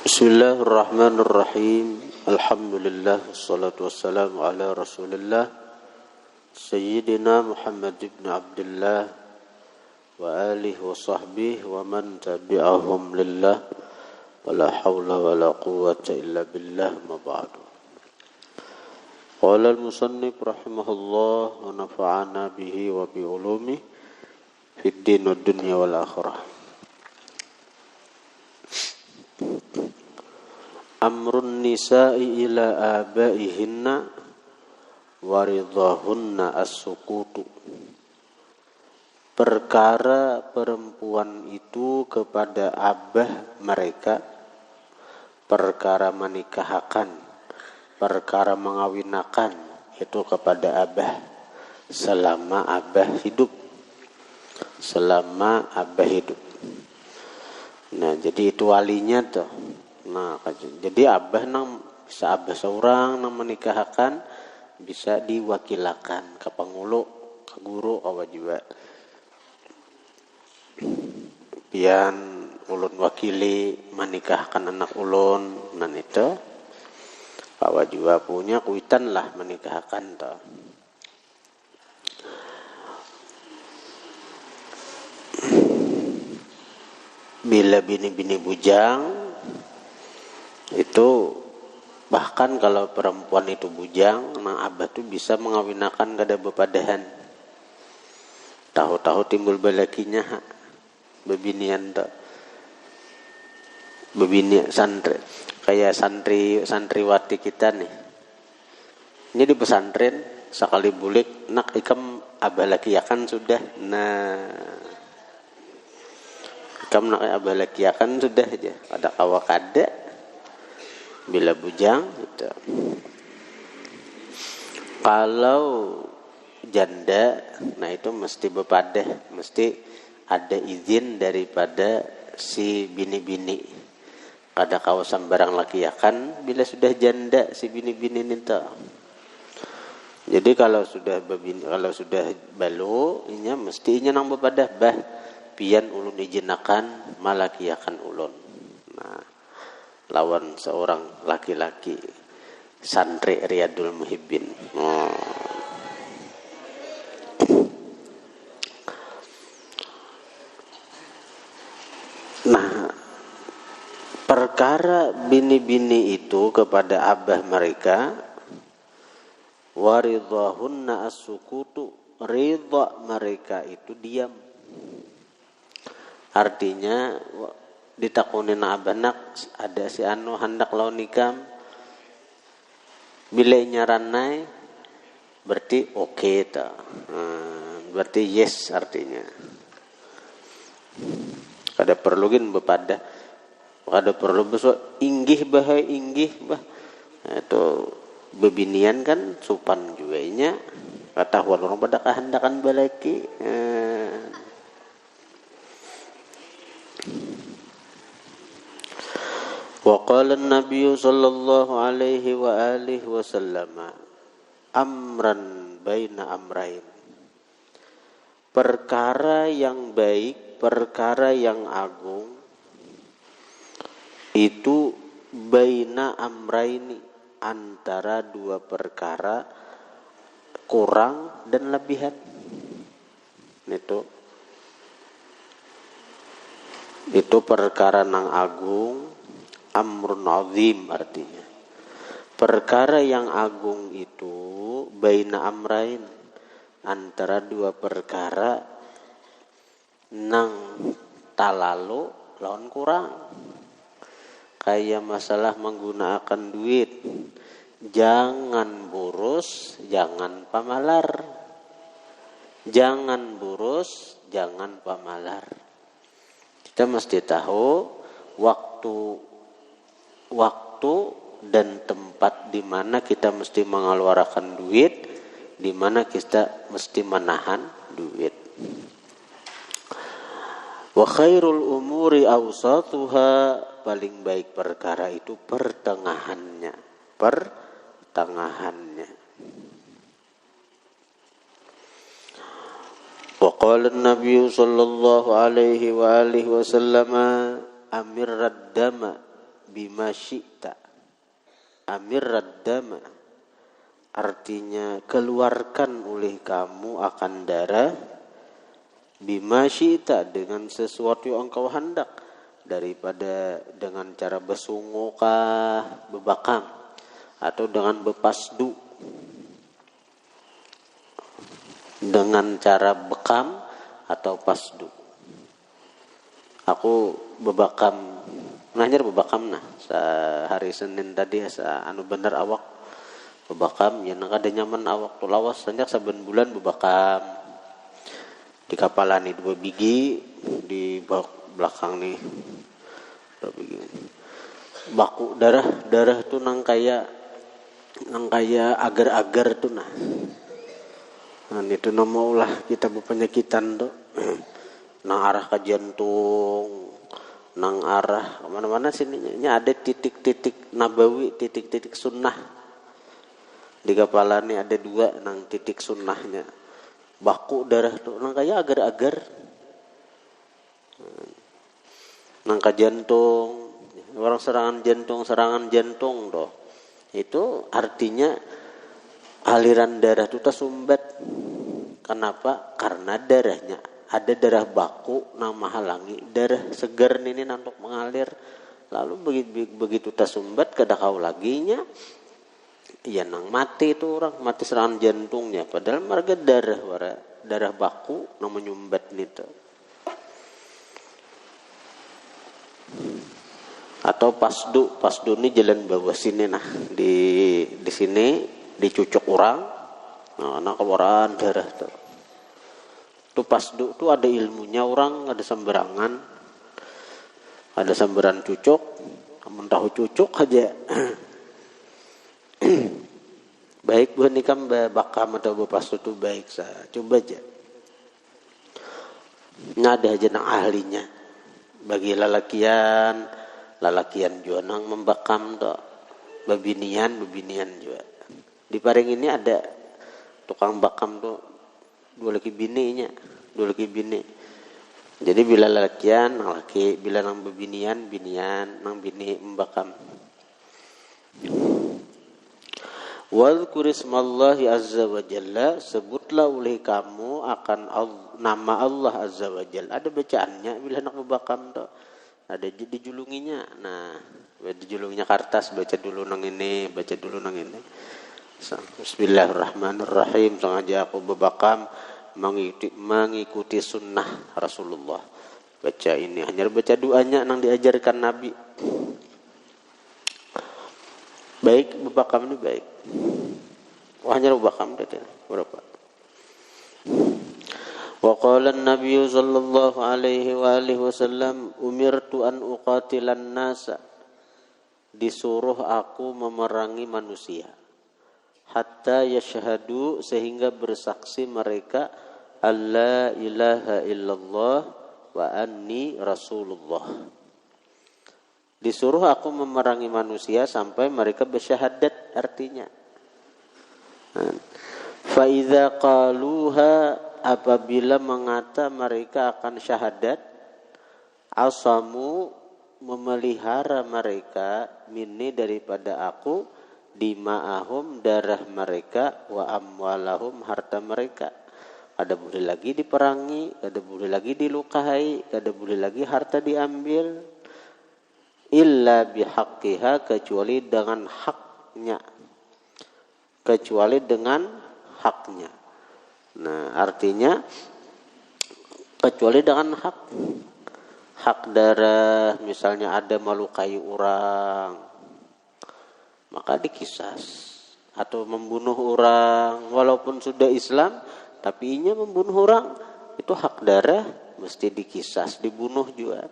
Bismillahirrahmanirrahim. Alhamdulillah wassalatu wassalamu ala Rasulillah Sayyidina Muhammad ibn Abdullah wa alihi wa sahbihi wa man tabi'ahum lillah wa la hawla wa la quwwata illa billah ma ba'du. Qala al-musannif rahimahullah wa nafa'ana bihi wa bi ulumi fid din wad dunya wal akhirah. Amrun nisa'i ila abaihinna waridahunna as-sukutu. Perkara perempuan itu kepada abah mereka, perkara menikahkan, perkara mengawinakan itu kepada abah selama abah hidup. Selama abah hidup. Nah, jadi itu walinya tuh. Nah, jadi abah nang bisa abah seorang nang menikahkan bisa diwakilakan ke pengulu, ke guru awa juga. Pian ulun wakili menikahkan anak ulun, nan itu awa juga punya kuitan lah menikahkan toh. Bila bini-bini bujang itu bahkan kalau perempuan itu bujang, nah abah tuh bisa mengawinakan kada bepadahan. Tahu-tahu timbul balakinya bebinian tak, bebini santri kayak santriwati kita nih. Ini di pesantren sekali bulik nak ikam abah laki akan sudah. Nah, ikam nak abah laki akan sudah aja. Ada awak ada. Bila bujang gitu. Kalau janda, nah itu mesti bepadah, mesti ada izin daripada si bini-bini. Kada kawasan barang laki akan bila sudah janda si bini-bini itu. Jadi kalau sudah balu, inya mesti inya nang bepadah bah pian ulun izinakan malaki akan ulun. Nah, lawan seorang laki-laki santri Riyadul Muhibbin. Nah, perkara bini-bini itu kepada abah mereka, waridahunna as-sukutu, ridha mereka itu diam. Artinya ditakunin abanak ada si anu hendak lawan nikam bila nyaranai berarti oke ta. Berarti yes artinya. Kada perlu gin bepadah. Kada perlu besok inggih bah. Itu bebinian kan supan juga nya. Kata orang pada kehendakan balaki. Wa qala an-nabiy sallallahu alaihi wa alihi wasallam amran baina amrain. Perkara yang baik, perkara yang agung itu baina amraini, antara dua perkara kurang dan lebihan. Itu perkara nang agung, amrun azim artinya. Perkara yang agung itu baina amrain, antara dua perkara nang talalu lawan kurang. Kayak masalah menggunakan duit. Jangan boros, jangan pamalar. Jangan boros, jangan pamalar. Kita mesti tahu waktu dan tempat di mana kita mesti mengeluarkan duit, di mana kita mesti menahan duit. Wa khairul umuri awsatuha, paling baik perkara itu pertengahannya. Wa qala an-nabiy sallallahu alaihi wa alihi wasallam amirrad dama bima syi'ta. Amirrad dama, artinya keluarkan oleh kamu akan darah bima syi'ta, dengan sesuatu yang engkau hendak, daripada dengan cara besungukah, bebakam, atau dengan bepasdu, dengan cara bekam atau pasdu. Aku bebakam, nahnya bebakam nah hari Senin tadi asa anu bener awak bebakam ya nang ada nyaman awak tu lawas sanjak saben bulan bebakam di kapalan nih 2 biji di belakang nih 2 biji baku darah tuh nang kaya agar-agar tuh nah itu nama ulah kita berpenyakitan tuh nang arah ke jantung, nang arah kemana-mana sininya ada titik-titik nabawi, titik-titik sunnah. Di kepala ini ada 2 nang titik sunnahnya. Baku darah tuh nang kayak agar-agar. Nang ke jantung, orang serangan jantung tuh. Itu artinya aliran darah itu tersumbat. Kenapa? Karena darahnya ada darah baku nang menghalangi darah segar ini nantok mengalir. Lalu begitu tersumbat kada kau laginya ya nang mati itu orang mati serangan jantungnya padahal marga darah baku nang menyumbat itu. Atau pasdu ini jalan bawah sini nah di sini dicucuk orang nah keluaran darah tuh. Itu pasdu tuh ada ilmunya, orang ada sembarangan, ada sembaran cucuk, kamu tahu cucuk aja. Baik buat nikam bakam atau pasdu tuh baik sah, coba aja. Nada aja nang ahlinya. Bagi lalakian juga nang membakam tuh, babinian juga. Di Paring ini ada tukang bakam tuh. 2 laki bini. Jadi bila lalakian nang laki, bila nang bebinian nang bini membakam. Wadhkurismallahi azza wa jalla, sebutlah oleh kamu akan nama Allah azza wa jalla. Ada bacaannya bila nak membakam tuh. Ada dijulunginya. Nah, dijulunginya kertas, baca dulu nang ini. Bismillahirrahmanirrahim. Sengaja aku bebakam mengikuti sunnah Rasulullah. Baca ini hanya baca doanya nang diajarkan Nabi. Baik bebakam ini baik. Hanya bebakam tadi berapa? Wa qala an-nabiy sallallahu alaihi wa alihi wasallam umirtu an uqatilan nasa, disuruh aku memerangi manusia. Hatta yashhadu, sehingga bersaksi mereka alla ilaha illallah wa anni rasulullah. Disuruh aku memerangi manusia sampai mereka bersyahadat, artinya fa idza qaluha, apabila mengata mereka akan syahadat, asamu, memelihara mereka, minni, daripada aku, dima'ahum, darah mereka, wa amwalahum, harta mereka. Kada boleh lagi diperangi, kada boleh lagi dilukai, kada boleh lagi harta diambil, illa bihaqqiha, kecuali dengan haknya. Nah, artinya kecuali dengan hak darah, misalnya ada melukai orang maka dikisas, atau membunuh orang walaupun sudah Islam tapi inya membunuh orang, itu hak darah mesti dikisas, dibunuh juga.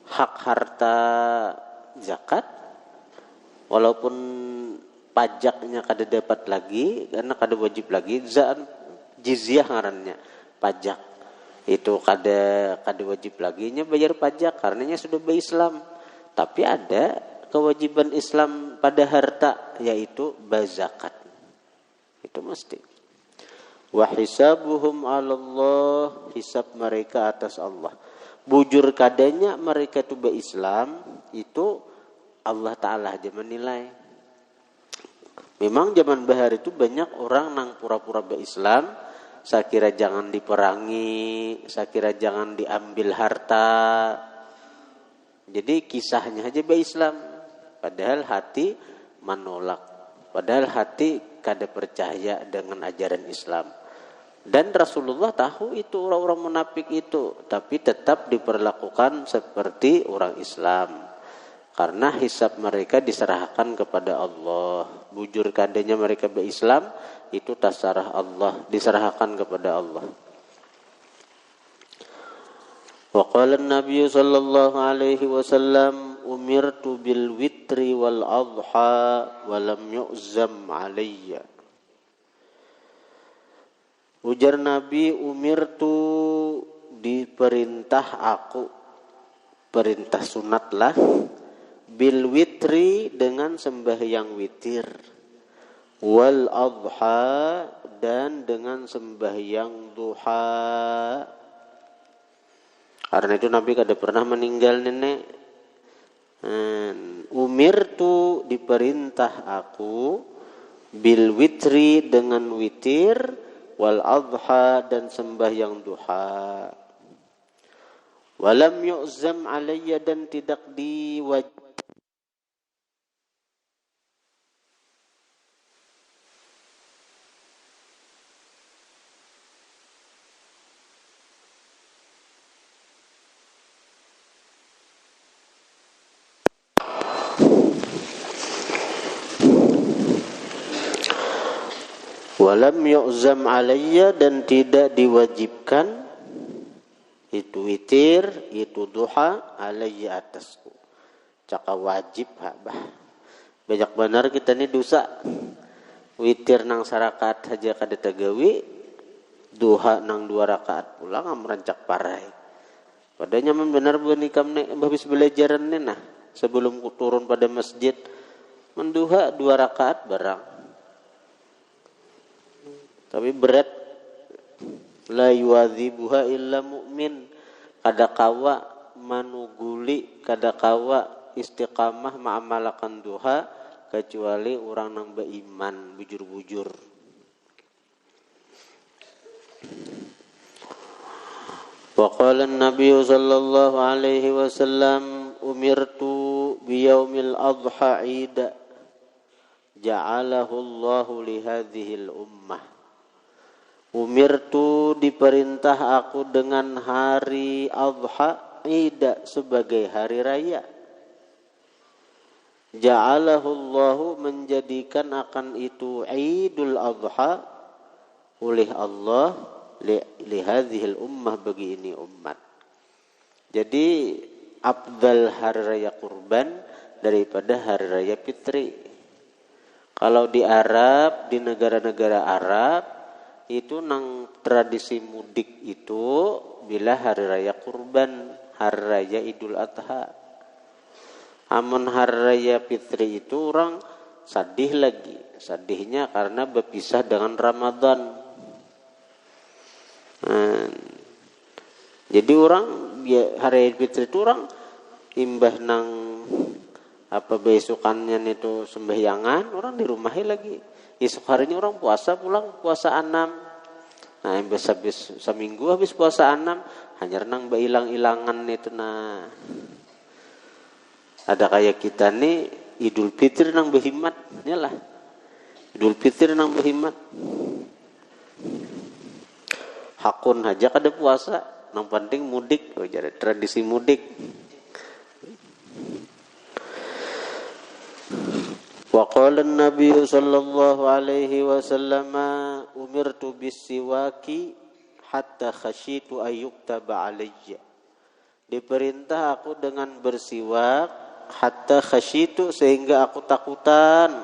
Hak harta zakat walaupun pajaknya kada dapat lagi karena kada wajib lagi, jizyah ngarannya, pajak itu kada wajib lagi nya bayar pajak karenanya sudah berislam. Tapi ada kewajiban Islam pada harta, yaitu bazakat. Itu mesti. Wa hisabuhum 'alallah, hisab mereka atas Allah. Bujur kadanya mereka itu berislam, itu Allah Ta'ala aja menilai. Memang zaman bahar itu banyak orang nang pura-pura berislam, saya kira jangan diperangi, saya kira jangan diambil harta. Jadi kisahnya aja berislam, padahal hati menolak, padahal hati kada percaya dengan ajaran Islam. Dan Rasulullah tahu itu orang-orang munafik itu, tapi tetap diperlakukan seperti orang Islam. Karena hisab mereka diserahkan kepada Allah. Bujur kadanya mereka berislam, itu tasarah Allah, diserahkan kepada Allah. Wa qala an-nabiy sallallahu alaihi wasallam umirtu bil witri wal adha wa lam yu'zam alayya. Ujar Nabi, umirtu diperintah aku, perintah sunat lah, bil witri dengan sembahyang witir, wal adha dan dengan sembahyang duha. Karena itu Nabi kada pernah meninggal nenek. Umirtu diperintah aku bil witri dengan witir, wal adha dan sembahyang duha. Walam yu'zam alayya dan tidak diwajibkan. Walam yu'zam alayya dan tidak diwajibkan itu witir, itu duha alayya atasku. Caka wajib bah. Banyak benar kita ni dosa. Witir nang sarakaat saja kada tagawi, duha nang 2 rakaat pula merancak parai. Padanya benar benikam ni habis belajaran ni nah sebelum turun pada masjid menduha 2 rakaat barang. Tapi berat, la yuwadzibuha illa mu'min. Kada kawa manuguli, kada kawa istiqamah ma'amalakan duha kecuali orang nang beriman bujur-bujur. Wa qala an-nabiy sallallahu alaihi wasallam umirtu biyaumil adha 'ida ja'alahu Allahu li hadhil ummah. Umirtu diperintah aku dengan hari adha ida sebagai hari raya. Ja'alahu Allahu menjadikan akan itu Idul Adha oleh Allah li hadhil ummah bagi ini umat. Jadi afdal hari raya kurban daripada hari raya fitri. Kalau di Arab, di negara-negara Arab itu nang tradisi mudik itu bila hari raya kurban, hari raya Idul Adha. Amun hari raya fitri itu orang sedih lagi. Sedihnya karena berpisah dengan Ramadan. Jadi orang hari raya fitri itu orang imbah nang apa besokannya itu sembahyangan, orang di rumahnya lagi. Esok harinya orang puasa pulang, puasa 6. Nah, yang habis seminggu habis puasa 6, hanya renang bailang-ilangan itu nah. Ada kayak kita nih Idul Fitri nang berhimat, nyalah. Idul Fitri nang berhimat. Hakun aja kada puasa, nang penting mudik, jadi tradisi mudik. Wa qala an-nabiy sallallahu alaihi wasallam umirtu bis-siwaki hatta khasyitu ayyuktaba alayya. Diperintah aku dengan bersiwak hatta khasyitu sehingga aku takutan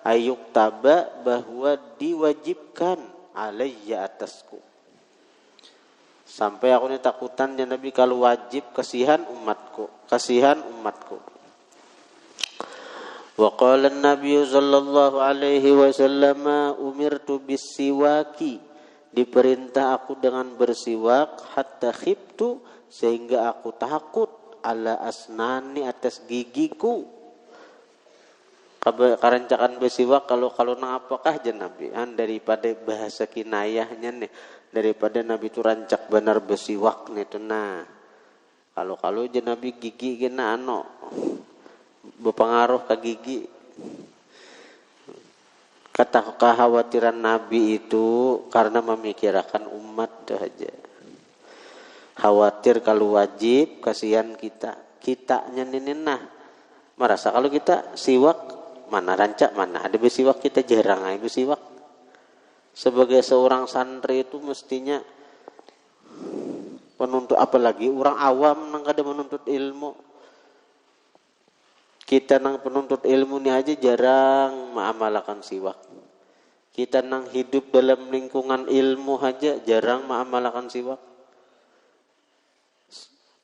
ayyuktaba bahwa diwajibkan alayya atasku. Sampai aku ni takutan ya Nabi kalau wajib kasihan umatku, kasihan umatku. Wa qala an-nabiy sallallahu alaihi wasallam umirtu bis-siwaki diperintah aku dengan bersiwak hatta khiftu sehingga aku takut ala asnani atas gigiku karancakan bersiwak kalau nang apakah aja Nabi daripada bahasa kinayahnya nih, daripada Nabi itu rancak benar bersiwak nih tuh. Nah kalau aja Nabi gigi kena berpengaruh ke gigi. Kata kekhawatiran Nabi itu karena memikirkan umat tuh aja. Khawatir kalau wajib, kasihan kitanya ini merasa kalau kita siwak mana rancak mana ada bersiwak, kita jarang aja bersiwak. Sebagai seorang santri itu mestinya penuntut, apalagi orang awam nang kada menuntut ilmu. Kita nang penuntut ilmu ni aja jarang mengamalkan siwak. Kita nang hidup dalam lingkungan ilmu aja jarang mengamalkan siwak.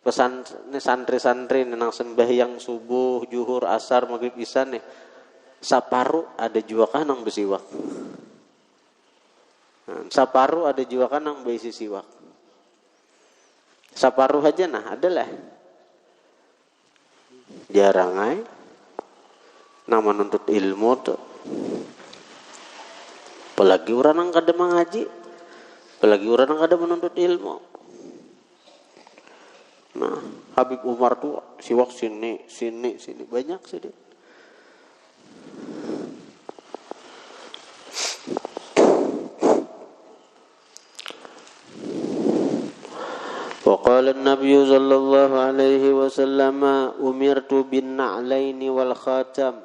Pesan santri-santri nang sembahyang subuh, zuhur, asar, maghrib, isya nih saparu ada juga kan nang bersiwak. Saparu ada juga kan nang berisi siwak. Saparu aja adalah jarang ay nama menuntut ilmu tuh. Apalagi orang yang kada mengaji, apalagi orang yang kada menuntut ilmu. Nah, Habib Umar tuh siwak sini banyak sini. Waqala an-nabiy sallallahu alaihi wasallam umirtu bin na'laini wal khatam.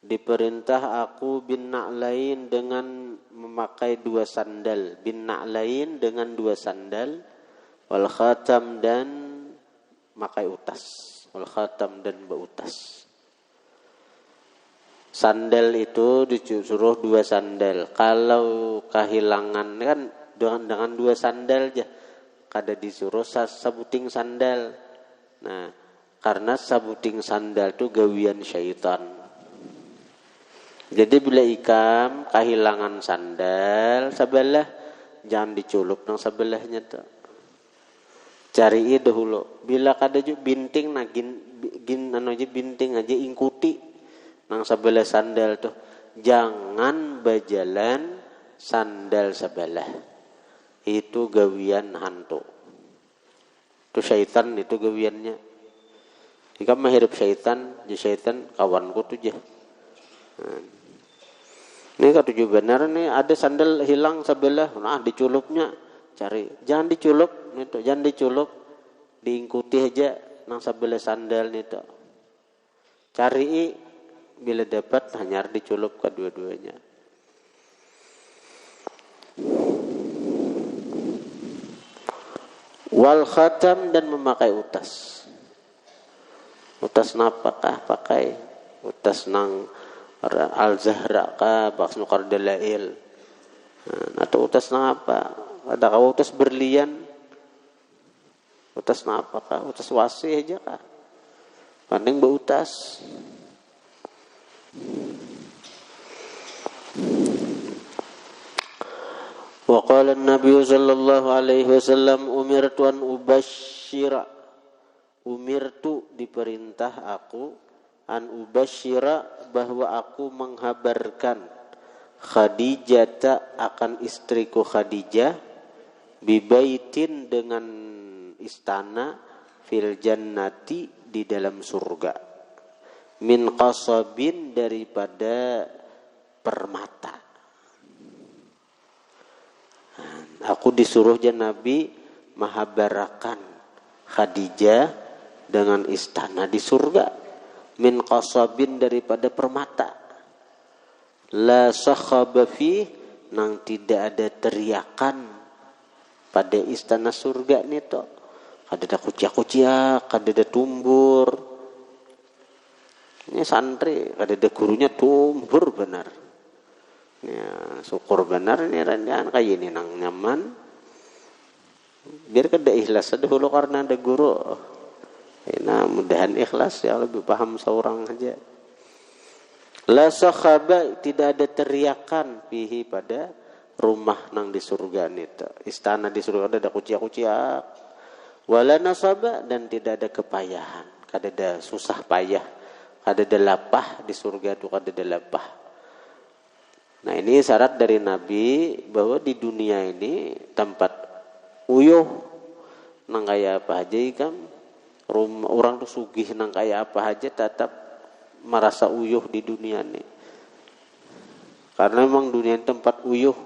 Diperintah aku bin na'lain dengan memakai 2 sandal, bin na'lain dengan 2 sandal, wal khatam dan memakai utas, wal khatam dan berutas. Sandal itu disuruh 2 sandal. Kalau kehilangan kan dengan 2 sandal aja. Kada disuruh sabuting sandal. Nah, karena sabuting sandal itu gawian syaitan. Jadi bila ikam kehilangan sandal sebelah, jangan diculup nang sebelahnya tuh. Cari dahulu. Bila kada juga binting binting aja ingkuti nang sebelah sandal tuh. Jangan berjalan sandal sebelah. Itu gawian hantu. Itu syaitan, itu gawiannya. Jika menghirup syaitan, syaitan kawanku tuh je. Ini kata juga benar nih, ada sandal hilang sebelah, diculupnya cari. Jangan diculuk, itu jangan diculuk, diingkuti aja nang sebelah sandal nih tuh. Cari bila dapat hanya diculup kedua-duanya. Wal khatam dan memakai utas. Utas napakah pakai? Utas nang al-zahra kah, baksnu kardalail. Atau utas nang apa? Ada kau utas berlian? Utas nang apakah? Utas wasi aja kah? Pandeng beutas. Wa qala an-nabiy sallallahu alaihi wasallam umirtu an ubasyira. Umirtu diperintah aku an ubasyira bahwa aku menghabarkan Khadijah akan istriku Khadijah bibaitin dengan istana fil jannati di dalam surga min qasabin daripada permata. Aku disuruh Nabi menghabarkan Khadijah dengan istana di surga min qasabin daripada permata. La sakhaba fi nang tidak ada teriakan pada istana surga ni to. Kada ada kuciak-kuciak, kada ada tumbur. Ini santri, kada ada gurunya tumbur benar. Ya, syukur benar ini rendahan kayak ini nang nyaman. Biar kada ikhlas dahulu karena ada guru. Nah, mudahan ikhlas ya, lebih paham seorang aja. La sakhaba tidak ada teriakan pihi pada rumah nang di surga nita. Istana di surga ada kuciak-kuciak. Wala nasaba dan tidak ada kepayahan. Kada ada susah payah Kadada lapah di surga itu kadada lapah. Nah ini syarat dari Nabi bahwa di dunia ini tempat uyuh nang kaya apa aja kan orang tuh sugih nang kaya apa aja tetap merasa uyuh di dunia ini. Karena memang dunia ini tempat uyuh.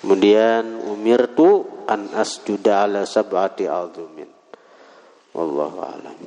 Kemudian umirtu an asjuda ala sab'ati azumin. Wallahu a'lam.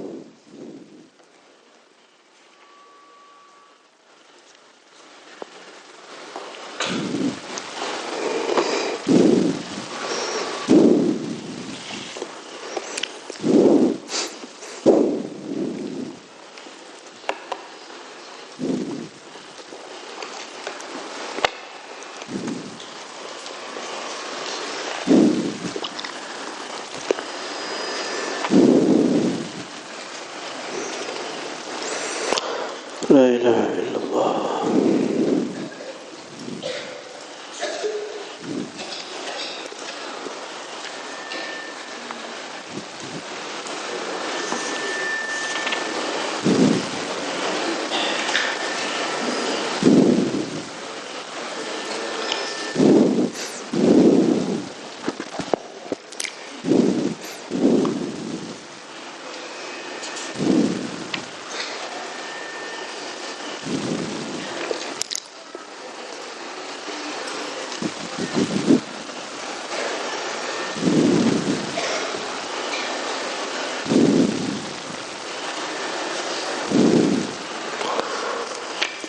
La ilaha illallah.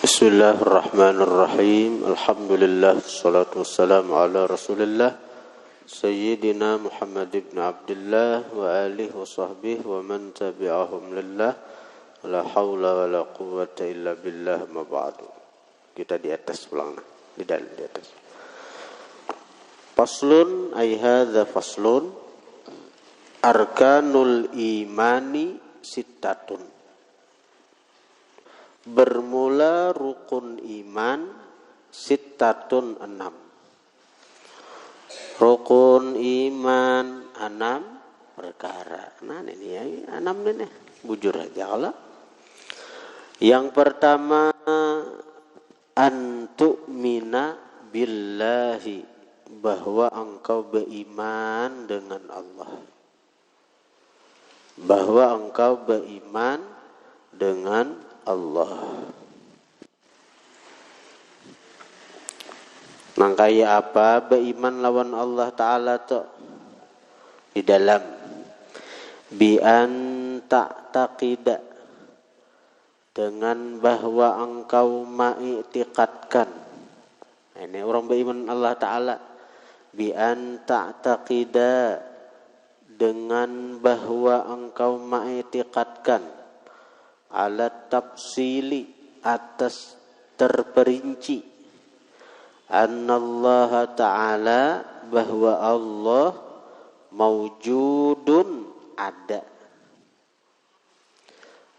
Bismillahirrahmanirrahim. Alhamdulillah, wassalatu wassalamu ala Rasulillah Sayyidina Muhammad ibn Abdullah wa alihi wa sahbihi wa man tabi'ahum lillah. La hawla wa la quwwata illa billah, ma ba'du. Kita di atas pulang, di dalam di atas. Faslun ay hadza faslun arkanul imani sittatun. Bermula rukun iman sittatun 6. Rukun iman 6 perkara. Nah ini ya 6 ini bujur aja kalau. Yang pertama antu'mina billahi, bahwa engkau beriman dengan Allah. Bahwa engkau beriman dengan Allah. Nang kaya apa beriman lawan Allah Ta'ala tu? Di dalam bi an ta'taqida, dengan bahwa engkau mengiktikadkan. Ini orang beriman Allah Ta'ala. Bi an ta'taqida, dengan bahwa engkau mengiktikadkan ala tafsili, atas terperinci, annallaha ta'ala, bahwa Allah maujudun, ada,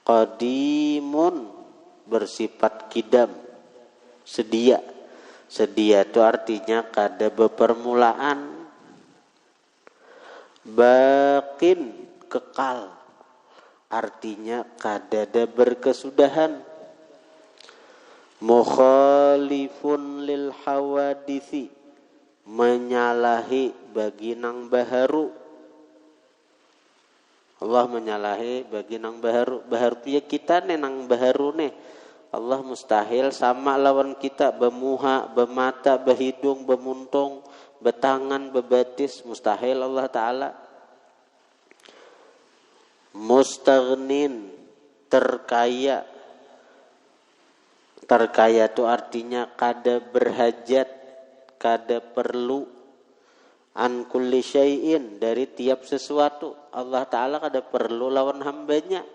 qadimun, bersifat kidam, sedia. Sedia itu artinya kada bepermulaan, baqin, kekal, artinya kadada berkesudahan, mukhalifun lil hawadisi, menyalahi bagi nang baharu. Allah menyalahi bagi nang baharu. Baharu ya kita nih nang baharu nih. Allah mustahil sama lawan kita, bemuha, bemata, behidung, bemuntung, betangan, bebatis, mustahil Allah Ta'ala. Mustaghnin, terkaya. Terkaya itu artinya kada berhajat, kada perlu, an kulli syai'in, dari tiap sesuatu. Allah Ta'ala kada perlu lawan hambanya.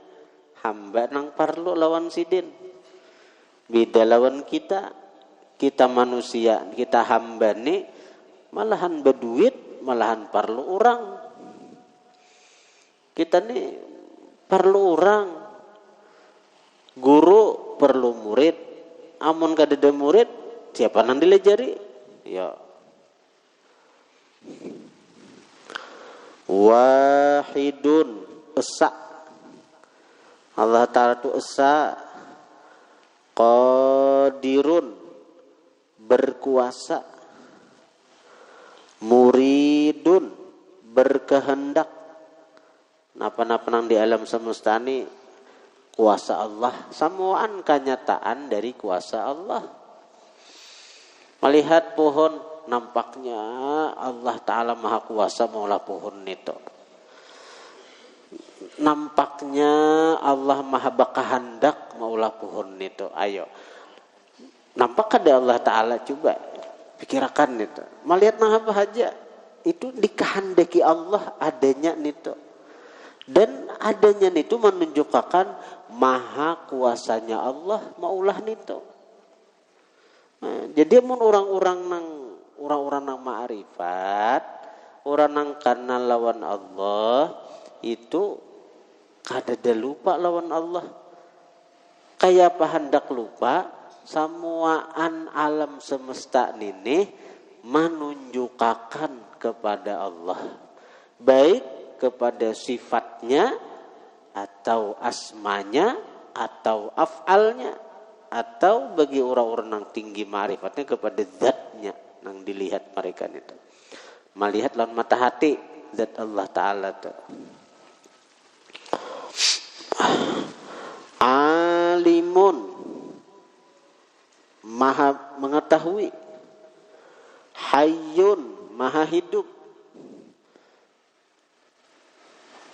Hamba nang perlu lawan sidin. Beda lawan kita. Kita manusia, kita hamba nih malahan berduit, malahan perlu orang. Kita nih perlu orang. Guru perlu murid. Amun kadada murid, siapa nang dilajari? Ya. Wahidun, esa, Allah Ta'ala itu esa, qadirun, berkuasa, muridun, berkehendak. Napa-napa nang di alam semesta ini kuasa Allah, samuan kenyataan dari kuasa Allah. Melihat pohon, nampaknya Allah Ta'ala maha kuasa maulah pohon itu. Nampaknya Allah maha bakahandak maulah pohon itu. Ayo, nampak ada Allah Ta'ala, coba pikirkan itu. Melihat nah apa aja itu dikehendaki Allah adanya itu. Dan adanya itu menunjukkan maha kuasanya Allah maulah itu. Nah, jadi mun orang-orang nang ma'rifat, orang nang kenal lawan Allah itu kadada lupa lawan Allah. Kayak apa hendak lupa, samuaan alam semesta ini menunjukkan kepada Allah. Baik kepada sifatnya atau asmanya atau af'alnya, atau bagi orang-orang yang tinggi ma'rifatnya kepada zatnya yang dilihat mereka itu. Melihat lawan mata hati zat Allah Ta'ala itu. Alimun, maha mengetahui. Hayyun, maha hidup.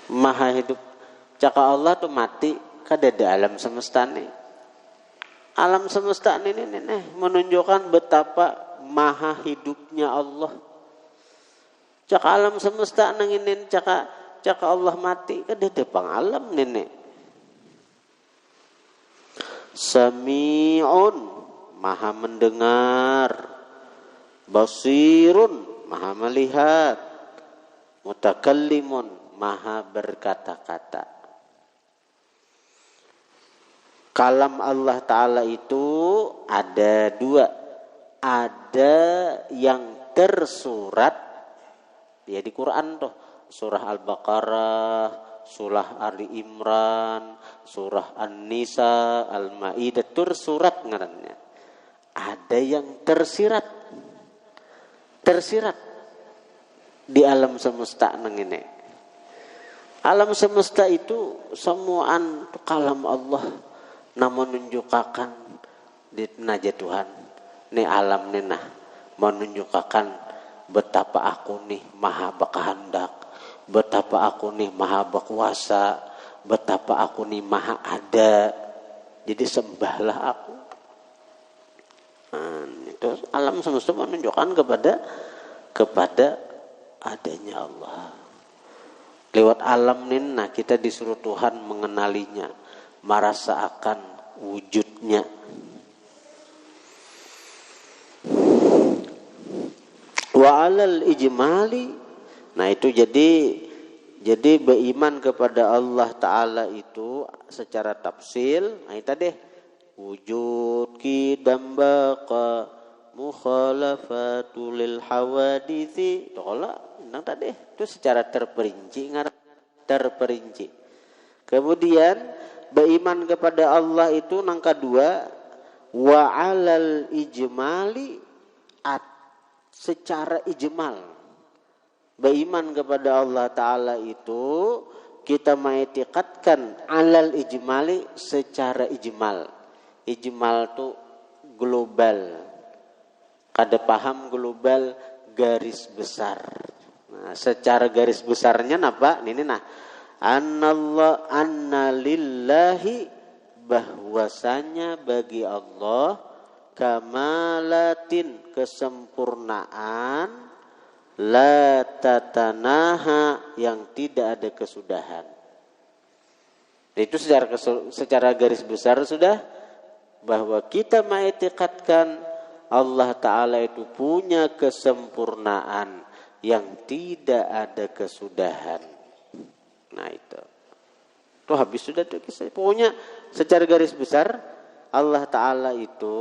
Maha hidup. Caka Allah tuh mati kadada alam semesta ini. Alam semesta ini menunjukkan betapa maha hidupnya Allah. Caka alam semesta nanginin caka Allah mati kadada pang alam nenek. Sami'un, maha mendengar. Basirun, maha melihat. Mutakallimun, maha berkata-kata. Kalam Allah Ta'ala itu ada dua. Ada yang tersurat, ya di Quran tuh. Surah Al-Baqarah, surah Ali Imran, surah An-Nisa, Al-Ma'idah, tersurat ngarannya. Ada yang tersirat. Tersirat di alam semesta nang ini. Alam semesta itu semuaan kalam Allah, namun menunjukkan di naja Tuhan. Ini alam ini nah menunjukkan betapa aku nih maha bakahandak, betapa aku nih maha berkuasa, betapa aku nih maha ada. Jadi sembahlah aku. Nah, itu alam semesta menunjukkan kepada adanya Allah. Lewat alam ini, nah kita disuruh Tuhan mengenalinya, merasakan wujudnya. Wa alal ijmali, nah itu jadi beriman kepada Allah Ta'ala itu secara tafsil. Nah itu deh, wujud kidam baqa mukhalafatul lil hawadithi. Tolak nang tadi itu secara terperinci. Kemudian beriman kepada Allah itu nang kedua, wa alal ijmali, secara ijmal. Beriman kepada Allah Ta'ala itu kita mengiktikadkan alal ijmali, secara ijmal. Ijmal itu global. Kada paham global garis besar. Nah, secara garis besarnya napa? Ini nah. Anna lillahi, bahwasanya bagi Allah kamalatin, kesempurnaan, la tatanaha, yang tidak ada kesudahan. Itu secara garis besar sudah, bahwa kita mengiktikadkan Allah Ta'ala itu punya kesempurnaan yang tidak ada kesudahan. Nah itu habis sudah tuh kisah. Pokoknya secara garis besar Allah Ta'ala itu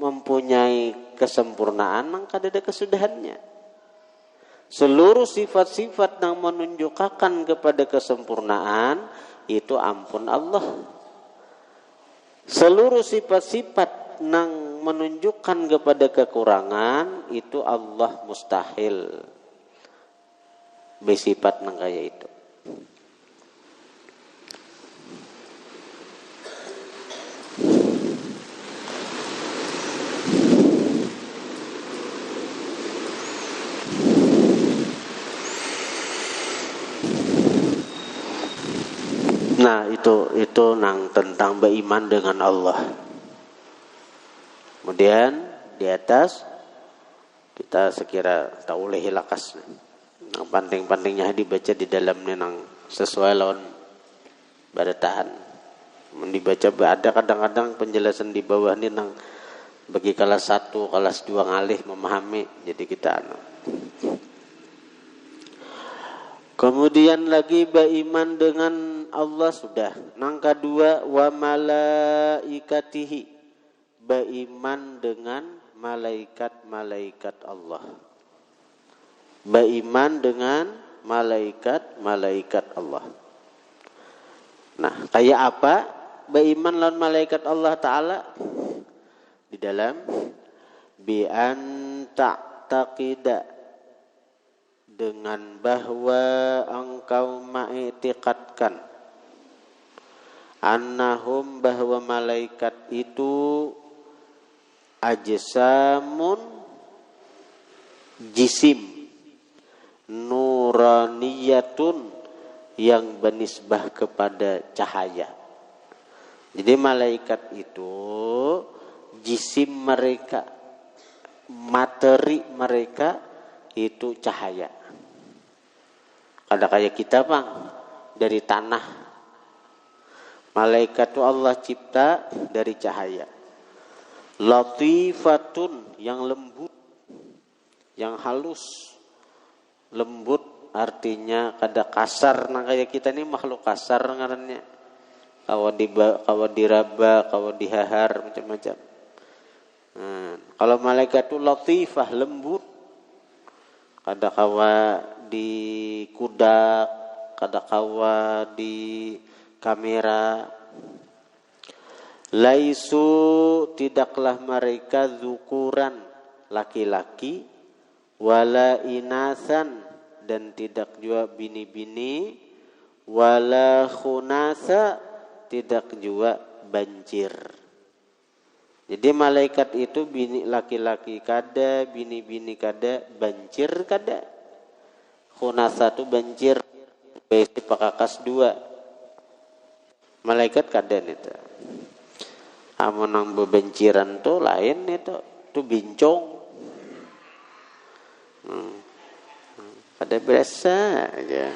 mempunyai kesempurnaan, maka ada kesudahannya. Seluruh sifat-sifat yang menunjukkan kepada kesempurnaan itu ampun Allah. Seluruh sifat-sifat nang menunjukkan kepada kekurangan itu Allah mustahil bersifat nang kaya itu. Nah, itu nang tentang beriman dengan Allah. Kemudian di atas kita sekira tahu leh lakas. Nang penting-pentingnya dibaca di dalamnya nang sesuai lawan barataan. Dibaca ada kadang-kadang penjelasan di bawah ini nang bagi kelas 1, kelas 2 ngalih memahami. Jadi kita Kemudian lagi beriman dengan Allah sudah. Nang kedua wa malaikatihi, beriman dengan malaikat-malaikat Allah. Beriman dengan malaikat-malaikat Allah. Nah, kayak apa beriman lawan malaikat Allah Ta'ala? Di dalam bi an ta'taqida, dengan bahwa engkau mengiktikadkan annahum, bahwa malaikat itu ajsamun, jisim, nuraniyatun, yang benisbah kepada cahaya. Jadi malaikat itu jisim mereka, materi mereka itu cahaya. Ada kayak kita bang dari tanah. Malaikat itu Allah cipta dari cahaya. Latifatun, yang lembut, yang halus. Lembut artinya kada kasar. Nah kayak kita ini makhluk kasar ngarannya. Kawa diraba, kawa dihahar, macam-macam. Nah, kalau malaikat itu latifah, lembut. Kada kawa di kudak, kada kawa di kamera. Laisu, tidaklah mereka zukuran, laki-laki, wala inasan, dan tidak juga bini-bini, wala khunasa, tidak juga banjir. Jadi malaikat itu bini laki-laki kada, bini-bini kada, banjir kada. Khunasa tu banjir, besi pakakas 2. Malaikat kada nita. Amun nang bebenciran tu lain itu, tu bincong. Kada biasa aja.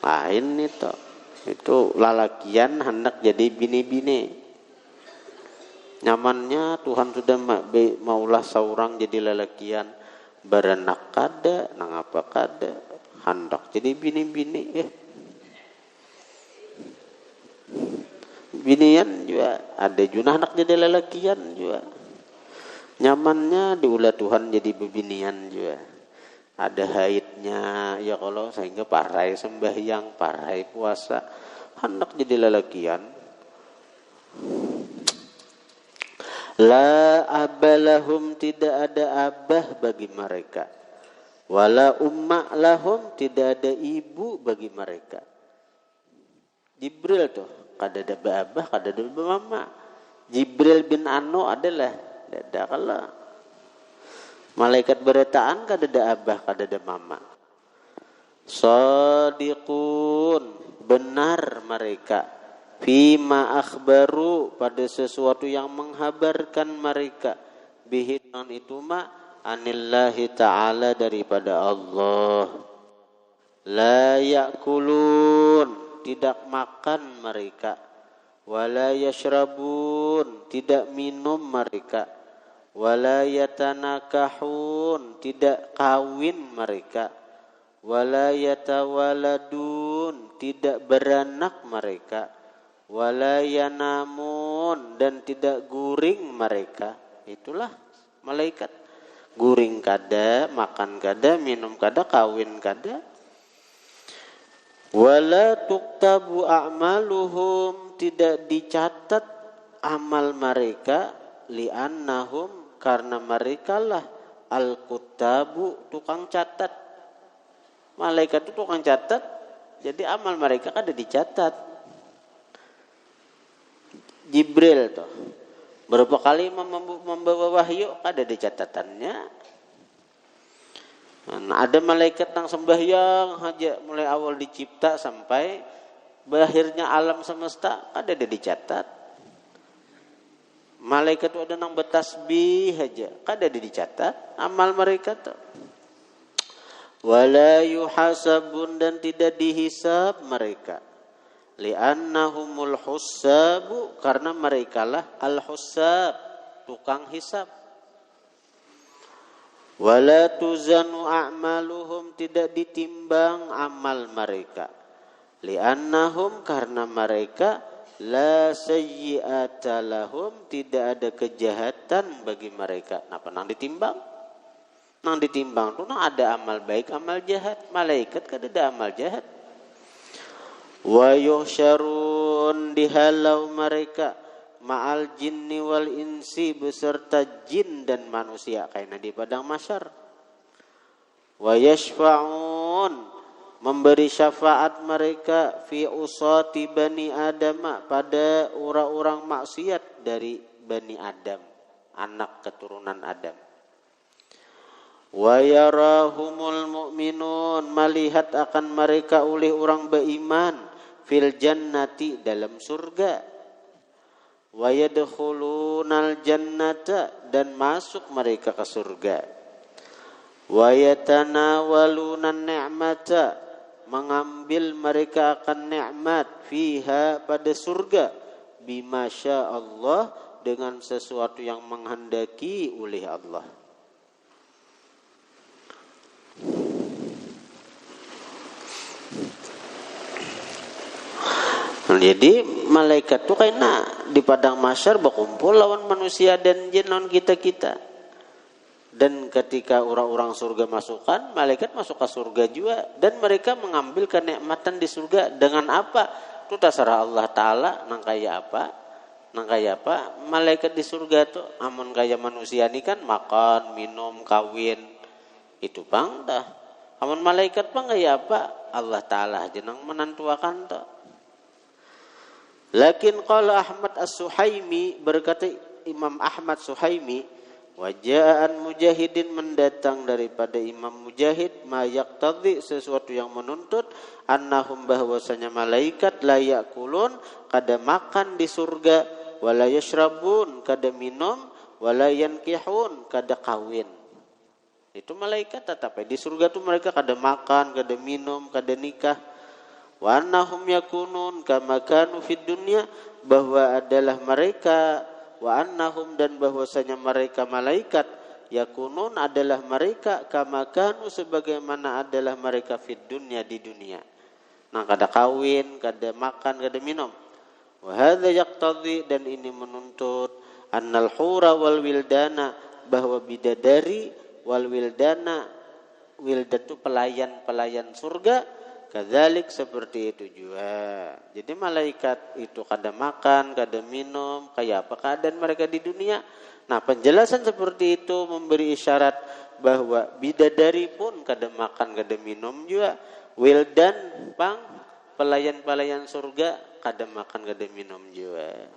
Lain itu lalakian hendak jadi bini-bini. Nyamannya Tuhan sudah maulah seorang jadi lalakian, beranak kada, nang apa kada, hendak jadi bini-bini. Binian juga ada juga anak jadi lalakian juga. Nyamannya diulah Tuhan jadi bebinian juga. Ada haidnya ya, kalau sehingga parai sembahyang, parai puasa, hendak jadi lalakian. La abalahum, tidak ada abah bagi mereka. Wala umma lahum, tidak ada ibu bagi mereka. Jibril tuh kada ada abah, kada ada mama. Jibril bin Ano adalah dada kala. Malaikat beretaan kada ada abah, kada ada mama. Shadiqun, benar mereka. Fima akhbaru, pada sesuatu yang menghabarkan mereka. Bihi, dengan itu anillahi ta'ala, daripada Allah. La ya'kulun, tidak makan mereka. Wala yashrabun, tidak minum mereka. Wala yatanakahun, tidak kawin mereka. Wala yatawaladun, tidak beranak mereka. Wala yanamun, dan tidak guring mereka. Itulah malaikat. Guring kada, makan kada, minum kada, kawin kada. Wala tuktabu a'maluhum, tidak dicatat amal mereka, li'annahum, karena merekalah al-kuttabu, tukang catat. Malaikat itu tukang catat, jadi amal mereka kan ada dicatat. Jibril tuh berapa kali membawa wahyu ada di catatannya. Nah, ada malaikat yang sembahyang aja mulai awal dicipta sampai berakhirnya alam semesta ada dicatat. Malaikat itu ada yang bertasbih aja ada dicatat amal mereka tuh. Wala yuhasabun, dan tidak dihisab mereka. Li'annahumul husabu, karena merekalah al-husab, tukang hisab. Wala tuzanu a'maluhum, tidak ditimbang amal mereka. Li'annahum, karena mereka la sayyi'ata lahum, tidak ada kejahatan bagi mereka. Napa nang ditimbang? Nang ditimbang tuh nang ada amal baik, amal jahat. Malaikat kan ada amal jahat. Wa yuhsyarun, dihalau mereka ma'al jinni wal insi, beserta jin dan manusia kaina di padang mahsyar. Wa yashfa'un, memberi syafaat mereka fi usati bani adam, pada orang-orang maksiat dari bani Adam, anak keturunan Adam. Wa yarahumul mu'minun, melihat akan mereka oleh orang beriman, fil jannati, dalam surga. Wa yadkhulunal jannata, dan masuk mereka ke surga. Wa yatanawaluna ni'mata, mengambil mereka akan nikmat, fiha, pada surga, bima syaa Allah, dengan sesuatu yang menghendaki oleh Allah. Jadi malaikat itu kayaknya di padang mahsyar berkumpul lawan manusia dan jin lawan kita-kita. Dan ketika orang-orang surga masukkan, malaikat masuk ke surga juga, dan mereka mengambil kenikmatan di surga dengan apa? Itu terserah Allah Ta'ala nang kaya apa. Nang kaya apa? Malaikat di surga itu amun kaya manusia ini kan makan, minum, kawin. Itu bang dah. Amun malaikat bang kaya apa? Allah Ta'ala aja nang menentuakan tuh. Lakin qala Ahmad As-Suhaimi, berkata Imam Ahmad Suhaimi, waja'an mujahidin, mendatang daripada Imam Mujahid, ma yaqtadhi, sesuatu yang menuntut, annahum, bahwasanya malaikat la yakulun, kada makan di surga, wala yashrabun, kada minum, wala yankihun, kada kawin. Itu malaikat tetap di surga tuh mereka kada makan, kada minum, kada nikah. Wa annahum yakunun kama kanu fid dunya, bahwa adalah mereka, wa annahum, dan bahwasanya mereka malaikat, yakunun, adalah mereka, kama kanu, sebagaimana adalah mereka fid dunya, di dunia. Nah, kada kawin, kada makan, kada minum. Wa hadza yaqtadhi, dan ini menuntut, annal hura wal wildana, bahwa bidadari, wal wildana, wildan itu pelayan-pelayan surga, kadzalik, seperti itu juga. Jadi malaikat itu kada makan, kada minum, kayak apa keadaan mereka di dunia. Nah, penjelasan seperti itu memberi isyarat bahwa bidadari pun kada makan, kada minum juga. Wildan, bang, pelayan-pelayan surga kada makan, kada minum juga.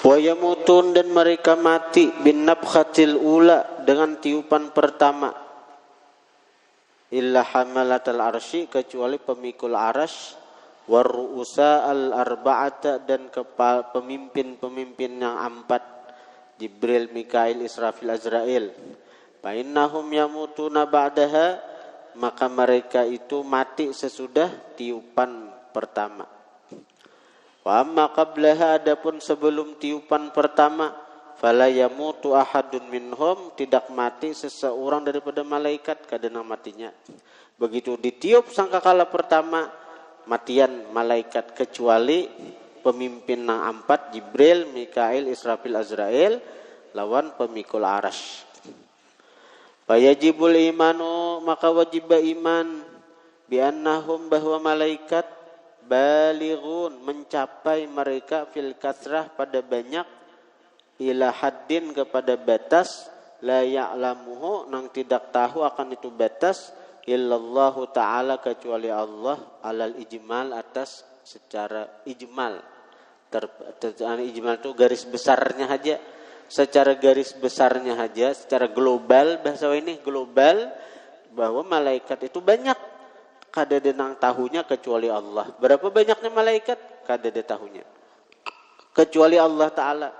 Wa yamutun, dan mereka mati, bin nabkhatil ula, dengan tiupan pertama. Illa hamalatal arsy, kecuali pemikul arasy, war ru'usa al arba'ata, dan pemimpin-pemimpin yang empat, Jibril, Mikail, Israfil, Azrail. Fa innahum yamutuna ba'daha, maka mereka itu mati sesudah tiupan pertama. Wa amma qablaha, adapun sebelum tiupan pertama, fala yamutu ahadun minhum, tidak mati seseorang daripada malaikat kadena matinya. Begitu ditiup sangkakala pertama, matian malaikat kecuali pemimpin nang empat, Jibril, Mikail, Israfil, Azrail, lawan pemikul arasy. Fayajibul imanu, maka wajib iman, bi annahum, bahwa malaikat balighun, mencapai mereka, fil kasrah, pada banyak, ila haddin, kepada batas, la ya'lamuhu, nang tidak tahu akan itu batas, illallahu ta'ala, kecuali Allah, alal ijmal, atas secara ijmal. Ijmal itu garis besarnya aja, secara garis besarnya aja, secara global, bahasa ini global, bahwa malaikat itu banyak. Kadade nang tahunya kecuali Allah. Berapa banyaknya malaikat? Kadade tahunya kecuali Allah Ta'ala.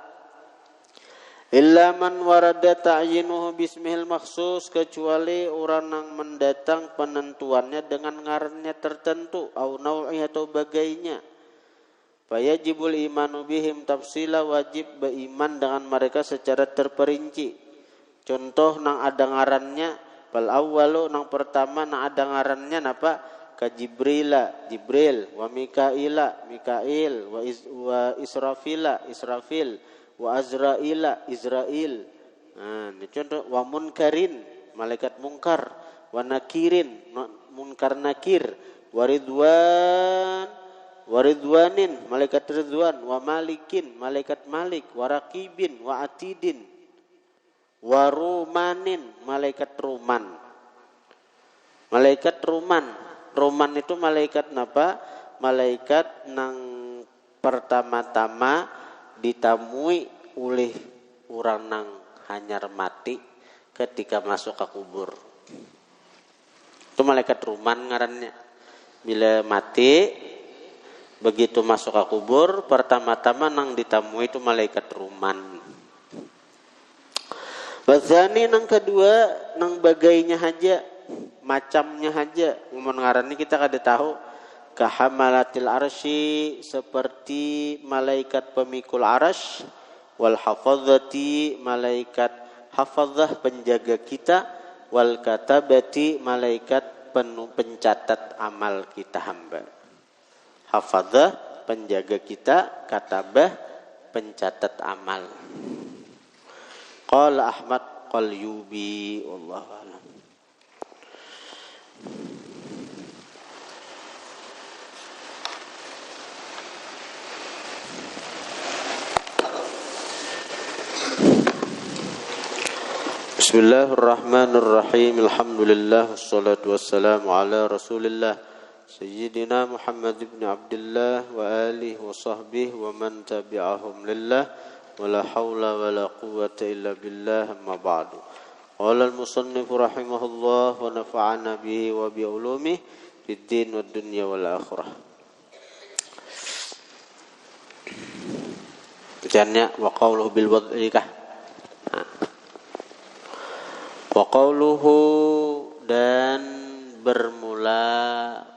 Illa man warada ta'yinuhu bismihil makhsus, kecuali orang yang mendatang penentuannya dengan ngarannya tertentu, au nau'i, atau bagainya. Fayajibul imanu bihim tafsila, wajib beriman dengan mereka secara terperinci. Contoh nang ada ngarannya, fal awwalu, nang pertama nang ada ngarannya napa? Ka Jibrila, Jibril, wa Mikaila, Mikail, wa Israfila, Israfil, wa Azraila, Izrail. Nah, ini contoh. Wa munkarin, malaikat mungkar, wa nakirin, munkar nakir, wa ridwan, wa ridwanin, malaikat ridwan, wa malikin, malaikat malik, wa raqibin, wa atidin, wa rumanin, malaikat ruman. Malaikat ruman. Ruman itu malaikat napa? Malaikat nang pertama-tama ditamui oleh orang nang hanyar mati ketika masuk ke kubur. Itu malaikat ruman ngarannya. Bila mati, begitu masuk ke kubur, pertama-tama nang ditamui itu malaikat ruman. Bazani nang kedua, nang bagainya aja, macamnya aja. Ngomong ngaran ini kita kada tahu. Kahamalatil arsy, seperti malaikat pemikul arasy, wal hafadzati, malaikat hafadzah, penjaga kita, wal katabati, malaikat pencatat amal kita hamba. Hafadzah, penjaga kita, katabah, pencatat amal. Qala Ahmad Qalyubi, wallahu a'lam. Bismillahirrahmanirrahim. Alhamdulillah, wassalatu wassalamu ala Rasulillah Sayyidina Muhammad ibn Abdullah wa alihi wa sahbihi wa man tabi'ahum lillah wa la hawla wa la quwwata illa billah, amma ba'du. Qala al-musannif rahimahullah wa nafa'ana bihi wa bi ulumihi fid din wad dunya wal akhirah. Bacaannya wa qawluhu bil wad'i kah? Wa qawluhu, dan bermula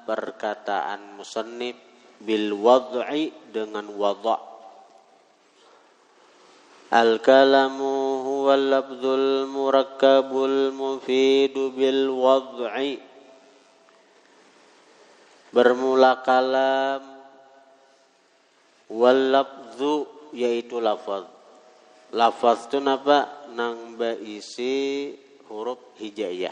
perkataan musannif bil wad'i, dengan wadha'. Al-kalamu huwal lafdzul murakkabul mufidu bil wad'i. Bermula kalam, wal lafdzu, yaitu lafaz. Lafaz itu apa? Nang berisi huruf hijaiyah.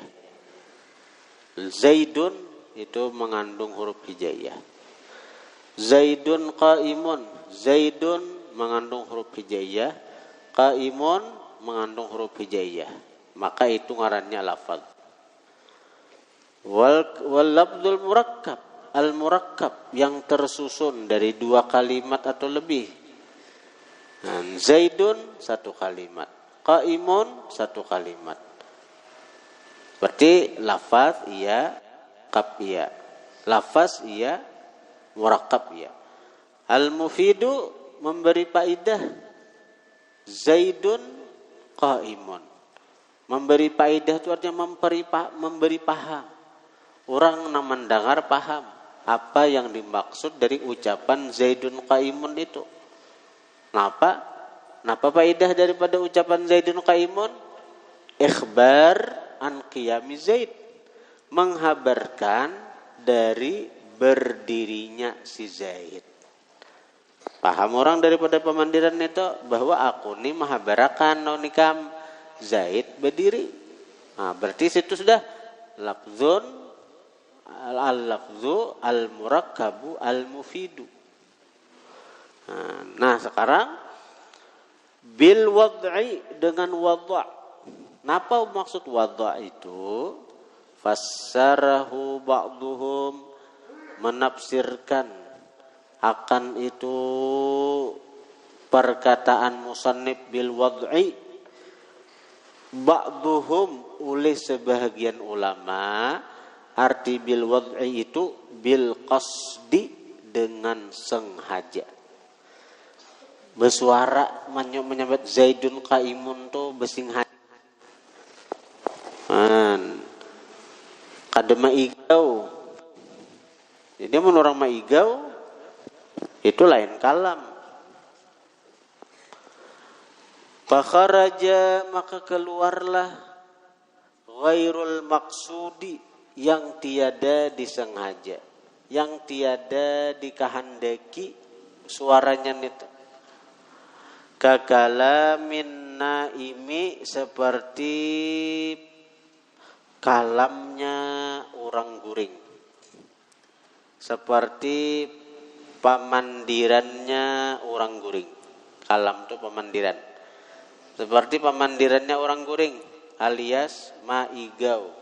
Zaidun itu mengandung huruf hijaiyah. Zaidun qaimun, Zaidun mengandung huruf hijaiyah, qaimun mengandung huruf hijaiyah. Maka itu ngarannya lafaz. Wal lafdzul murakkab, al murakkab, yang tersusun dari dua kalimat atau lebih. Dan Zaidun satu kalimat, qaimun satu kalimat. Berarti lafaz iya, kaf iya. Lafaz iya, murakkab iya. Al-mufidu, memberi faidah. Zaidun qaimun. Memberi faidah itu artinya memberi paham. Orang yang mendengar paham. apa yang dimaksud dari ucapan Zaidun qaimun itu. Kenapa faedah daripada ucapan Zaidun qaimun? Ikhbar an qiyami Zaid, menghabarkan dari berdirinya si Zaid. Paham orang daripada pemandiran itu bahwa aku ni mahabarakan nonikam Zaid berdiri. Nah, berarti situ sudah lafzun al-lafzu al-murakkabu al-mufidu. Nah, sekarang bil wad'i, dengan wadha'. Napa maksud wadha' itu? Fassarahu ba'duhum, menafsirkan akan itu perkataan musannif bil wad'i, ba'duhum oleh sebahagian ulama, arti bil wad'i itu bil qasdi, dengan sengaja. Bersuara menyebut Zaidun qaimun tu besing haji. Kada maigau. Jadi mun orang maigau itu lain kalam. Fakharaja, maka keluarlah ghairul maksudi, yang tiada disengaja, yang tiada dikehendaki suaranya itu. Kakalamin naimi, seperti kalamnya orang guring, seperti pamandirannya orang guring. Kalam itu pamandiran. Seperti pamandirannya orang guring, alias maigau.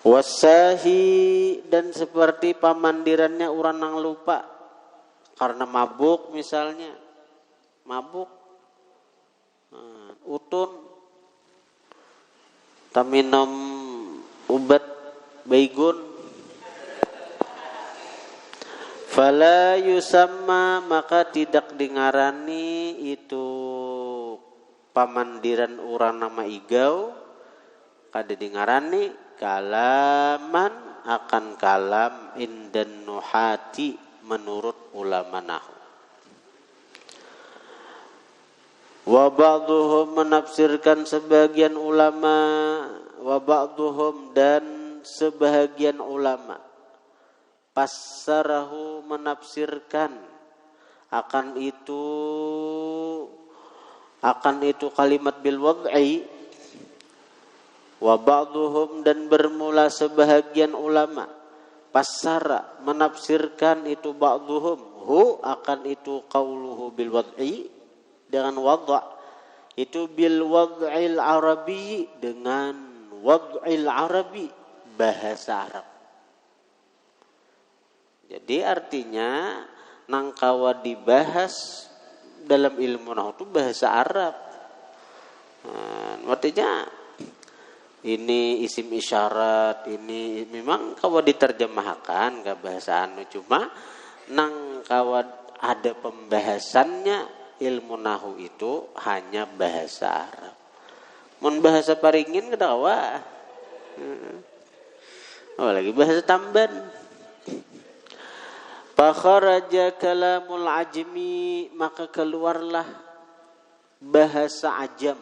Wasahi, dan seperti pamandirannya orang yang lupa karena mabuk misalnya. Mabuk. Utun. Taminum obat Baigun. Fala yusamma, maka tidak dingarani itu pamandiran urang nama igau, kada dingarani kalaman, akan kalam indan nuhati, menurut ulama nahwu. Wa ba'dhum, menafsirkan sebagian ulama, wa ba'dhum, dan sebahagian ulama, fassarahu, menafsirkan akan itu kalimat bil wad'i. Wa ba'dhum, dan bermula sebahagian ulama, fassara, menafsirkan itu ba'dhum hu, akan itu qauluhu bil wad'i, dengan wadha', itu bil wad'il arabi, dengan wad'il arabi, bahasa Arab. Jadi artinya nangkawa dibahas dalam ilmu nahwu itu bahasa Arab. Artinya ini isim isyarat, ini memang kawa diterjemahkan ke bahasa anu, cuma nangkawa ada pembahasannya. Ilmu nahwu itu hanya bahasa Arab. Mun bahasa paringin kada kawa. Lagi bahasa Tamban. Fakharaja kalamul ajmi, maka keluarlah bahasa ajam.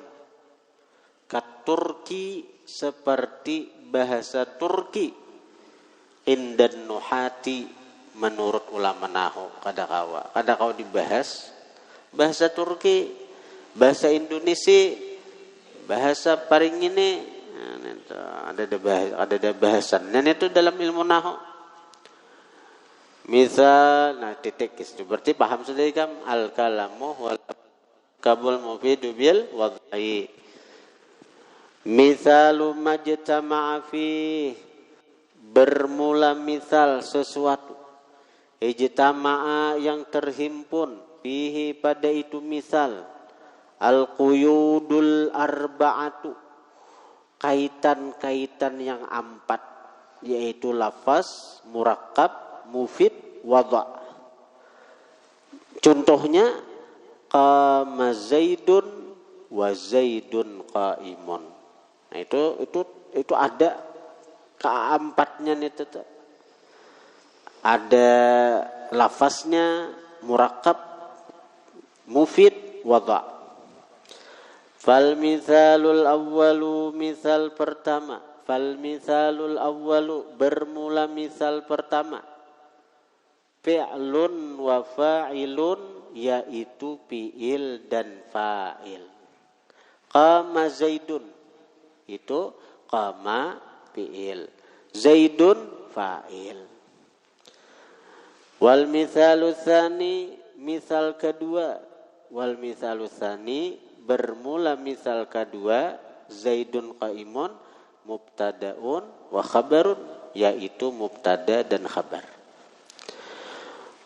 Katurki, seperti bahasa Turki. Indan nuhati, menurut ulama nahwu kada kawa dibahas bahasa Turki, bahasa Indonesia, bahasa paringine. Ada bahasannya itu dalam ilmu nahwu. Misal, titik itu berarti paham sudah kan? Al kalamu wal kabul mufidu bil wad'i. Misalu majtama'a fi, bermula misal sesuatu, ijtama'a, yang terhimpun, fihi, pada itu misal, al quyudul arba'atu, kaitan-kaitan yang 4, yaitu lafaz, murakkab, mufid, wadha'. Contohnya qama Zaidun wa Zaidun qaimun. Nah itu itu ada keempatnya nih tetap. Ada lafaznya murakkab, mufid, wada'. Fal mithalul awwalu, misal pertama. Fal mithalul awwalu, bermula misal pertama. Fi'lun wa fa'ilun, yaitu fi'il dan fa'il. Qama Zaidun, itu qama fi'il, Zaidun fa'il. Wal mithalu tsani, misal kedua. Wal mithalu tsani, bermula misal kedua. Zaidun qaimun, mubtadaun wa khabarun, yaitu mubtada dan khabar.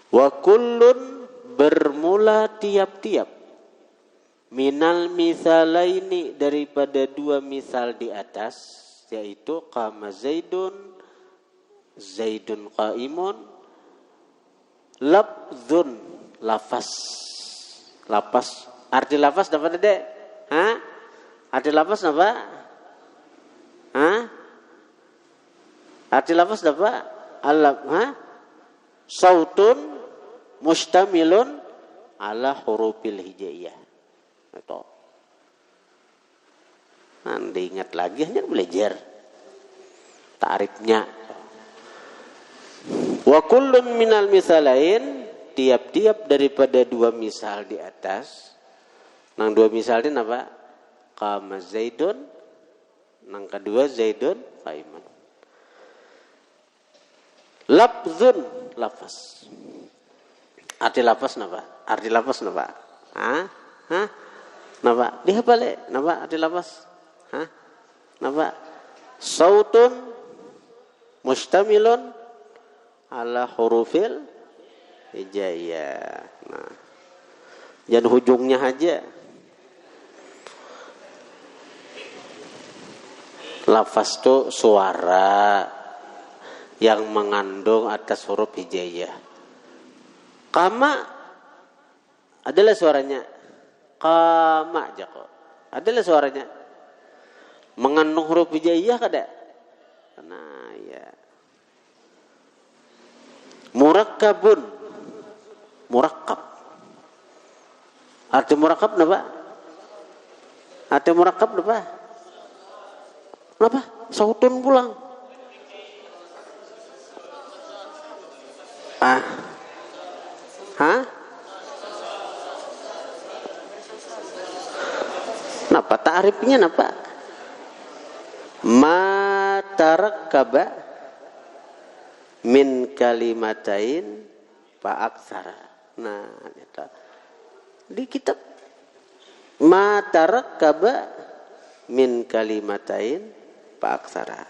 Wa kullun, bermula tiap-tiap. Minal misalaini, daripada dua misal di atas, yaitu qama Zaidun, Zaidun qaimun. Lafzun, lafaz. Lafaz. Arti lafaz dapat Dek? Hah? Arti lafaz apa? Hah? Arti lafaz apa? Alaf, hah? Sautun mustamilun ala hurufil hijaiyah. Itu. Nanti ingat lagi, hanya belajar ta'rifnya. Wa kullun minal misalain, tiap-tiap daripada dua misal di atas. Nang dua misal ini apa? Qama Zaidun, nang kedua Zaidun qaimun. Lafzun, lafaz. Arti lafaz napa? Arti lafaz napa? Hah? Hah? Napa? Dihafal napa arti lafaz? Hah? Napa? Sautun mustamilun ala hurufil hijaiyah. Nah, jangan hujungnya aja. Lafaz itu suara yang mengandung atas huruf hijaiyah. Qama adalah suaranya. Qama aja kok. Adalah suaranya. Mengandung huruf hijaiyah kada? Nah, ya. Murakkabun, murakkab. Arti murakkab apa? Arti murakkab apa? Kenapa? Sautun pulang. Ah, hah? Napa? Ta'rifnya napa? Ma tarakkaba min kalimatain fa aksara. Nah, di kitab ma tarakkaba min kalimatain fa aksara.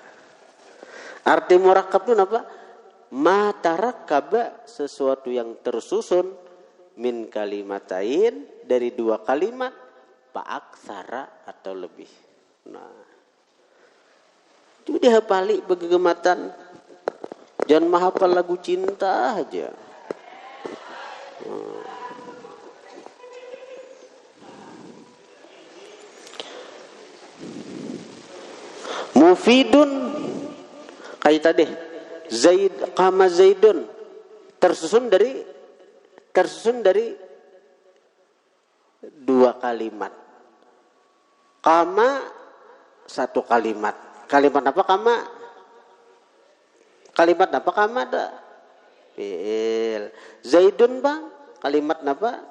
Arti murakkab itu apa? Ma tarakkaba, sesuatu yang tersusun, min kalimatain, dari dua kalimat, fa aksara, atau lebih. Nah, itu dihafali begegematan. Jangan menghafal lagu cinta aja. Mufidun, kayak tadi. Zaid, qama Zaidun, tersusun dari dua kalimat. Qama satu kalimat. Kalimat apa qama? Kalimat apa qama ada? Fi'il. Zaidun bang, kalimat apa?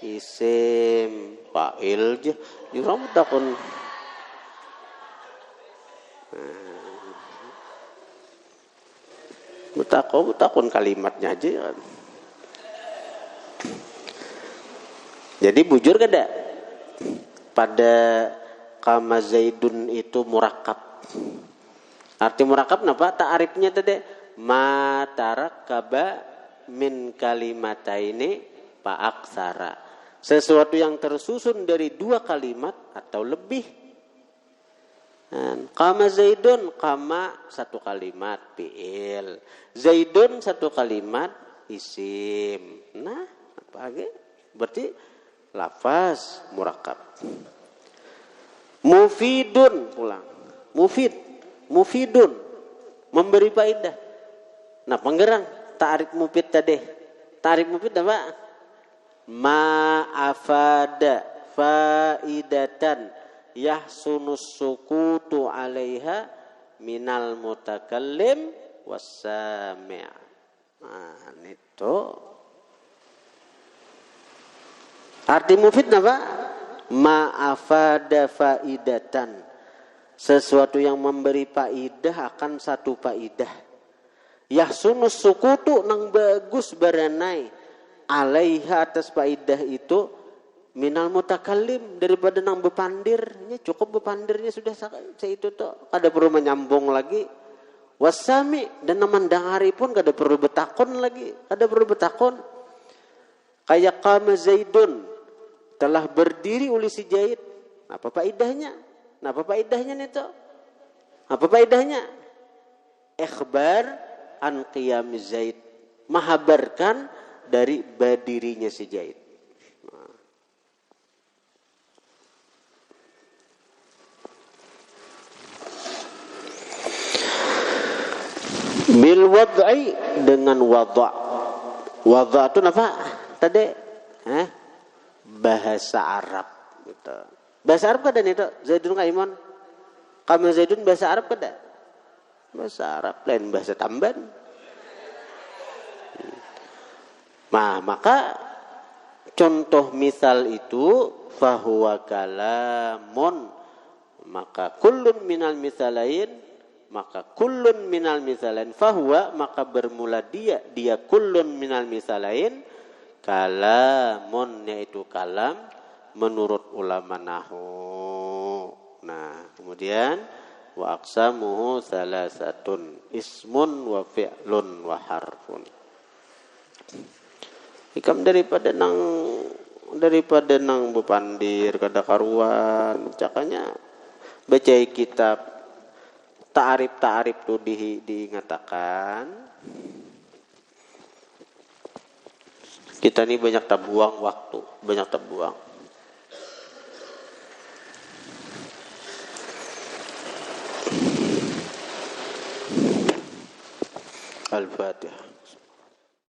Isim. Fa'il je. Jurang takun. Takun kalimatnya aja. Jadi bujur kada? Pada qama Zaidun itu murakkab. Arti murakkab napa? Ta'rifnya tadi ma tarakkaba min kalimataini fa aksara. Sesuatu yang tersusun dari dua kalimat atau lebih. Qama Zaidun, qama satu kalimat fi'il. Zaidun satu kalimat isim. Nah, apa lagi? Berarti lafaz murakkab. Mufidun pulang. Mufid. mufidun, memberi faedah. Nah, penggerang ta'rif mufid tadi. Ta'rif mufid apa? Ma afada faidatan yahsunus sukutu 'alaiha minal mutakallim was-sami'. Nah, itu arti mufid apa? Ma afada faidatan, sesuatu yang memberi faidah akan satu faidah. Yahsunus sukutu nang bagus beranai alaiha atas faidah itu minal mutakallim daripada nang bepandirnya, cukup bepandirnya sudah itu tuh, kada perlu menyambung lagi. Wasami, dan memandangari pun kada perlu betakon lagi, kada perlu betakon. Kayak qama Zaidun, telah berdiri uli si Zaid. Apa faedahnya? Apa faedahnya nih tuh? Apa faedahnya? Ikhbar an qiyam Zaid, menghabarkan dari berdirinya si Zaid. Bil wad'i, dengan wada'. Wada' itu apa? Tadi bahasa Arab gitu. Bahasa Arab kada nih tuh Zaidun Kaiman. Kamu Zaidun bahasa Arab kada? Bahasa Arab lain bahasa Tamban. Nah, maka contoh misal itu fahuwa kalamun, maka kullun minal misalain, maka kullun minal misalain fahuwa, maka bermula dia kullun minal misalain kalamun, yaitu kalam menurut ulama nahwu. Nah, kemudian wa aqsamuhu salasatun ismun wa fi'lun wa harfun. Ikam daripada nang bepandir kada karuan, cakanya baca kitab ta'arif tu diingatakan. Kita ini banyak terbuang waktu, banyak terbuang. Al-Fatihah.